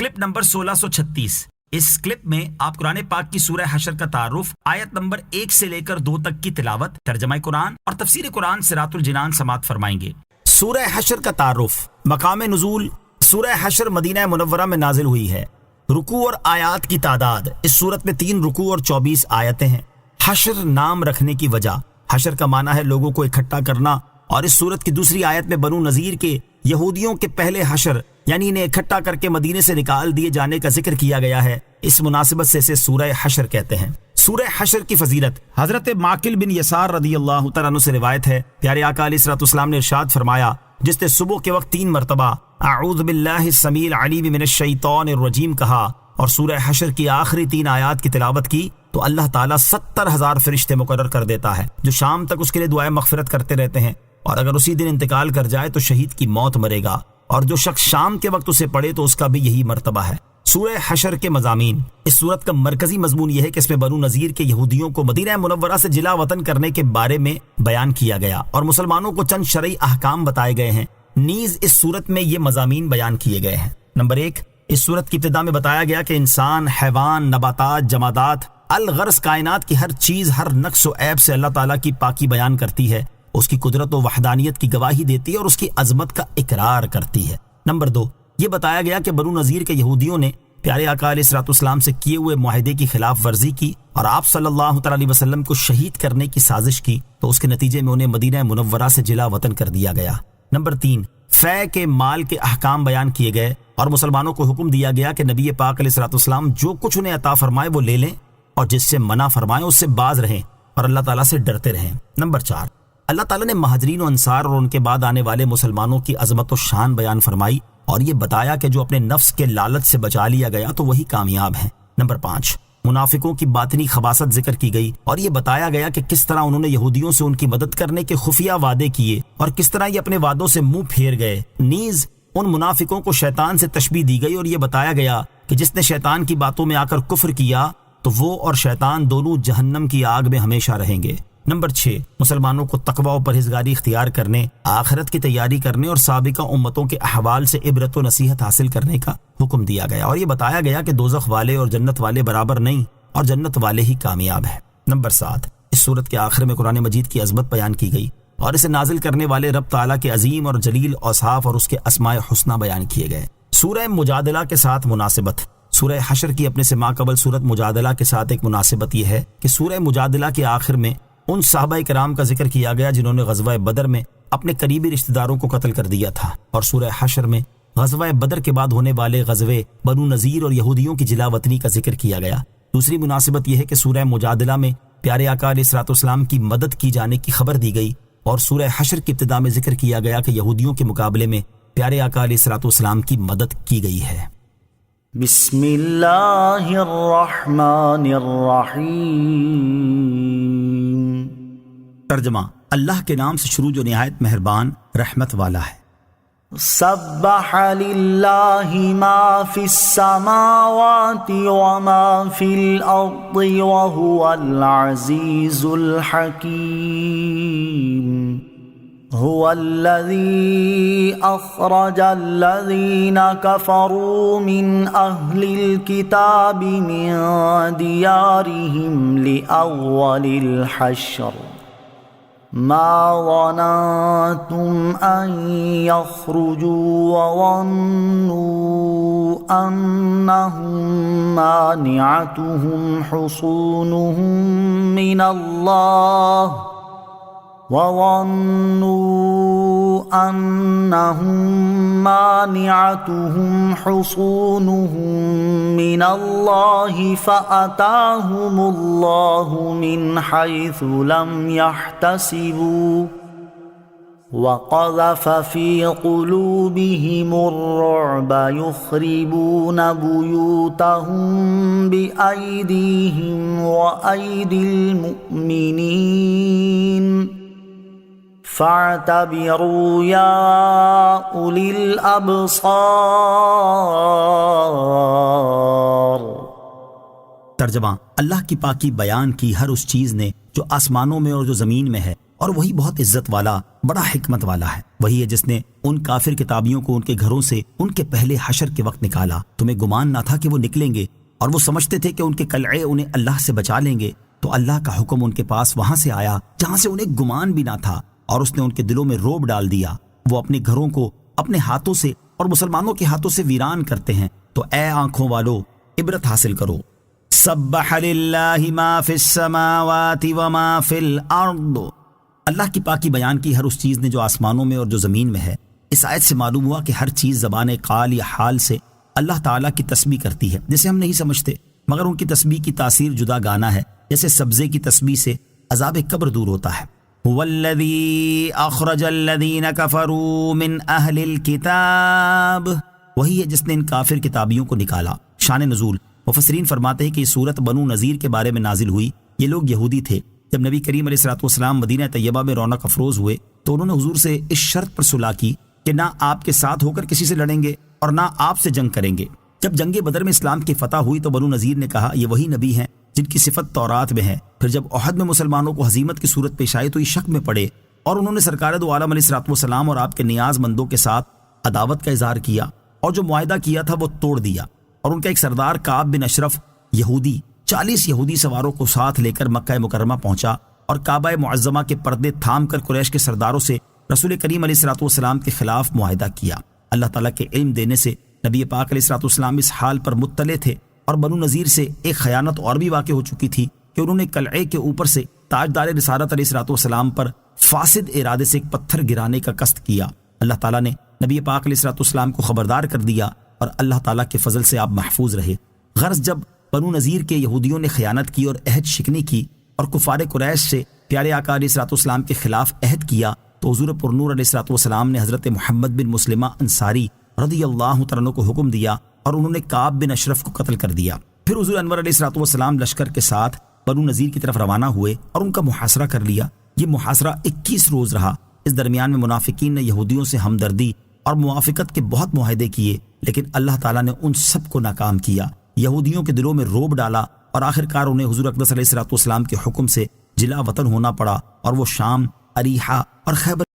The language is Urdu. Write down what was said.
Clip number 1636۔ اس کلپ میں آپ قرآن پاک کی سورہ حشر کا تعارف، آیت نمبر 1 سے لے کر 2 تک کی تلاوت، ترجمہ قرآن اور تفسیر قرآن صراط الجنان سماعت فرمائیں گے۔ سورہ حشر کا تعارف۔ مقام نزول، سورہ حشر مدینہ منورہ میں نازل ہوئی ہے۔ رکوع اور آیات کی تعداد، اس صورت میں 3 رکوع اور 24 آیتیں ہیں۔ حشر نام رکھنے کی وجہ، حشر کا معنی ہے لوگوں کو اکٹھا کرنا، اور اس صورت کی دوسری آیت میں بنو نذیر کے یہودیوں کے پہلے حشر یعنی انہیں اکٹھا کر کے مدینے سے نکال دیے جانے کا ذکر کیا گیا ہے۔ اس مناسبت سے اسے سورہ حشر کہتے ہیں۔ سورہ حشر کی فضیلت، حضرت معقل بن یسار رضی اللہ تعالیٰ عنہ سے روایت ہے، پیارے آقا علیہ الصلوۃ والسلام نے ارشاد فرمایا، جس نے صبح کے وقت 3 مرتبہ اعوذ باللہ السمیع العلیم من الشیطان الرجیم کہا اور سورہ حشر کی آخری 3 آیات کی تلاوت کی، تو اللہ تعالیٰ 70,000 فرشتے مقرر کر دیتا ہے جو شام تک اس کے لیے دعائیں مغفرت کرتے رہتے ہیں، اور اگر اسی دن انتقال کر جائے تو شہید کی موت مرے گا، اور جو شخص شام کے وقت اسے پڑھے تو اس کا بھی یہی مرتبہ ہے۔ سورہ حشر کے مضامین، اس سورت کا مرکزی مضمون یہ ہے کہ اس میں بنو نذیر کے یہودیوں کو مدینہ منورہ سے جلا وطن کرنے کے بارے میں بیان کیا گیا اور مسلمانوں کو چند شرعی احکام بتائے گئے ہیں۔ نیز اس سورت میں یہ مضامین بیان کیے گئے ہیں۔ نمبر 1، اس سورت کی ابتدا میں بتایا گیا کہ انسان، حیوان، نباتات، جمادات، الغرض کائنات کی ہر چیز ہر نقص و عیب سے اللہ تعالیٰ کی پاکی بیان کرتی ہے، اس کی قدرت و وحدانیت کی گواہی دیتی ہے اور اس کی عظمت کا اقرار کرتی ہے۔ نمبر 2، یہ بتایا گیا کہ بنو نذیر کے یہودیوں نے پیارے آقا علیہ الصلوۃ والسلام سے کیے ہوئے معاہدے کی خلاف ورزی کی اور آپ صلی اللہ تعالیٰ علیہ وسلم کو شہید کرنے کی سازش کی، تو اس کے نتیجے میں انہیں مدینہ منورہ سے جلا وطن کر دیا گیا۔ نمبر 3، فے کے مال کے احکام بیان کیے گئے اور مسلمانوں کو حکم دیا گیا کہ نبی پاک علیہ الصلوۃ والسلام جو کچھ انہیں عطا فرمائے وہ لے لیں، اور جس سے منع فرمائے اس سے باز رہیں اور اللہ تعالیٰ سے ڈرتے رہیں۔ نمبر 4، اللہ تعالیٰ نے مہاجرین و انصار اور ان کے بعد آنے والے مسلمانوں کی عظمت و شان بیان فرمائی اور یہ بتایا کہ جو اپنے نفس کے لالچ سے بچا لیا گیا تو وہی کامیاب ہیں۔ نمبر 5، منافقوں کی باطنی خباثت ذکر کی گئی اور یہ بتایا گیا کہ کس طرح انہوں نے یہودیوں سے ان کی مدد کرنے کے خفیہ وعدے کیے اور کس طرح یہ اپنے وعدوں سے منہ پھیر گئے۔ نیز ان منافقوں کو شیطان سے تشبیہ دی گئی اور یہ بتایا گیا کہ جس نے شیطان کی باتوں میں آ کر کفر کیا تو وہ اور شیطان دونوں جہنم کی آگ میں ہمیشہ رہیں گے۔ نمبر 6، مسلمانوں کو تقوی و پرہیزگاری اختیار کرنے، آخرت کی تیاری کرنے اور سابقہ امتوں کے احوال سے عبرت و نصیحت حاصل کرنے کا حکم دیا گیا، اور یہ بتایا گیا کہ دوزخ والے اور جنت والے برابر نہیں اور جنت والے ہی کامیاب ہیں۔ نمبر 7، اس سورت کے آخر میں قرآن مجید کی عظمت بیان کی گئی اور اسے نازل کرنے والے رب تعالیٰ کے عظیم اور جلیل اوصاف اور اس کے اسماء حسنہ بیان کیے گئے۔ سورہ مجادلہ کے ساتھ مناسبت، سورہ حشر کی اپنے سے ماقبل سورت مجادلہ کے ساتھ ایک مناسبت یہ ہے کہ سورہ مجادلہ کے آخر میں ان صحابہ کرام کا ذکر کیا گیا جنہوں نے غزوہ بدر میں اپنے قریبی رشتہ داروں کو قتل کر دیا تھا، اور سورہ حشر میں غزوہ بدر کے بعد ہونے والے غزوے بنو نذیر اور یہودیوں کی جلا وطنی کا ذکر کیا گیا۔ دوسری مناسبت یہ ہے کہ سورہ مجادلہ میں پیارے آقا علیہ الصلوۃ والسلام کی مدد کی جانے کی خبر دی گئی اور سورہ حشر کی ابتدا میں ذکر کیا گیا کہ یہودیوں کے مقابلے میں پیارے آقا علیہ الصلوۃ والسلام کی مدد کی گئی ہے۔ بسم اللہ الرحمن الرحیم۔ ترجمہ، اللہ کے نام سے شروع جو نہایت مہربان رحمت والا ہے۔ سبح للہ ما فی السماوات وما فی الارض وهو العزیز الحکیم۔ هو الذي أخرج الذين كفروا من أهل الكتاب من ديارهم لأول الحشر ما ظننتم أن يخرجوا وظنوا أنهم مانعتهم حصونهم من الله وَظَنُّوا أَنَّهُمْ مَانِعَتُهُمْ حُصُونُهُمْ مِنَ اللَّهِ فَأَتَاهُمُ اللَّهُ مِنْ حَيْثُ لَمْ يَحْتَسِبُوا وَقَذَفَ فِي قُلُوبِهِمُ الرُّعْبَ يُخْرِبُونَ بُيُوتَهُمْ بِأَيْدِيهِمْ وَأَيْدِي الْمُؤْمِنِينَ فَاعْتَبِرُوا يَا أُولِي الْأَبْصَارِ۔ ترجمہ، اللہ کی پاکی بیان کی ہر اس چیز نے جو آسمانوں میں اور جو زمین میں ہے، اور وہی بہت عزت والا بڑا حکمت والا ہے۔ وہی ہے جس نے ان کافر کتابیوں کو ان کے گھروں سے ان کے پہلے حشر کے وقت نکالا۔ تمہیں گمان نہ تھا کہ وہ نکلیں گے، اور وہ سمجھتے تھے کہ ان کے قلعے انہیں اللہ سے بچا لیں گے، تو اللہ کا حکم ان کے پاس وہاں سے آیا جہاں سے انہیں گمان بھی نہ تھا، اور اس نے ان کے دلوں میں رعب ڈال دیا۔ وہ اپنے گھروں کو اپنے ہاتھوں سے اور مسلمانوں کے ہاتھوں سے ویران کرتے ہیں۔ تو اے آنکھوں والو، عبرت حاصل کرو۔ سبح للہ ما فی السماوات وما فی الارض، اللہ کی پاکی بیان کی ہر اس چیز نے جو آسمانوں میں اور جو زمین میں ہے۔ اس آیت سے معلوم ہوا کہ ہر چیز زبان قال یا حال سے اللہ تعالیٰ کی تسبیح کرتی ہے، جسے ہم نہیں سمجھتے، مگر ان کی تسبیح کی تاثیر جدا گانا ہے، جیسے سبزے کی تسبیح سے عذاب قبر دور ہوتا ہے۔ هو الذی اخرج الذین کفروا من اہل الکتاب، وہی ہے جس نے ان کافر کتابیوں کو نکالا۔ شان نزول، مفسرین فرماتے ہیں کہ یہ صورت بنو نذیر کے بارے میں نازل ہوئی۔ یہ لوگ یہودی تھے۔ جب نبی کریم علیہ الصلوۃ والسلام مدینہ طیبہ میں رونق افروز ہوئے تو انہوں نے حضور سے اس شرط پر صلح کی کہ نہ آپ کے ساتھ ہو کر کسی سے لڑیں گے اور نہ آپ سے جنگ کریں گے۔ جب جنگ بدر میں اسلام کی فتح ہوئی تو بنو نذیر نے کہا یہ وہی نبی ہیں جن کی صفت تورات میں ہے۔ پھر جب احد میں مسلمانوں کو ہزیمت کی صورت پیش آئی تو یہ شک میں پڑے، اور انہوں نے سرکار دو عالم علیہ الصلوۃ والسلام اور آپ کے نیاز مندوں کے ساتھ عداوت کا اظہار کیا، اور جو معاہدہ کیا تھا وہ توڑ دیا۔ اور ان کا ایک سردار کعب بن اشرف یہودی 40 یہودی سواروں کو ساتھ لے کر مکہ مکرمہ پہنچا، اور کعبہ معظمہ کے پردے تھام کر قریش کے سرداروں سے رسول کریم علیہ الصلوۃ والسلام کے خلاف معاہدہ کیا۔ اللہ تعالیٰ کے علم دینے سے نبی پاک علیہ الصلوۃ والسلام اس حال پر مطلع تھے، اور بنو نذیر سے ایک خیانت اور بھی واقع ہو چکی تھی کہ انہوں نے قلعے کے اوپر سے تاجدار رسالت علیہ الصلوۃ والسلام پر فاسد ارادے سے ایک پتھر گرانے کا قصد کیا۔ اللہ تعالیٰ نے نبی پاک علیہ الصلوۃ والسلام کو خبردار کر دیا، اور اللہ تعالیٰ کے فضل سے آپ محفوظ رہے۔ غرض جب بنو نذیر کے یہودیوں نے خیانت کی اور عہد شکنی کی اور کفار قریش سے پیارے آقا علیہ الصلوۃ والسلام کے خلاف عہد کیا، تو حضور پرنور علیہ الصلوۃ والسلام نے حضرت محمد بن مسلمہ انصاری رضی اللہ تعالیٰ عنہ کو حکم دیا، اور انہوں نے کعب بن اشرف کو قتل کر دیا۔ پھر حضور انور علیہ الصلوۃ والسلام لشکر کے ساتھ بنو نذیر کی طرف روانہ ہوئے اور ان کا محاصرہ کر لیا۔ یہ محاصرہ 21 روز رہا۔ اس درمیان میں منافقین نے یہودیوں سے ہمدردی اور موافقت کے بہت معاہدے کیے، لیکن اللہ تعالیٰ نے ان سب کو ناکام کیا، یہودیوں کے دلوں میں رعب ڈالا، اور آخرکار انہیں حضور اقدس علیہ الصلوۃ والسلام کے حکم سے جلا وطن ہونا پڑا، اور وہ شام، اریحہ اور خیبر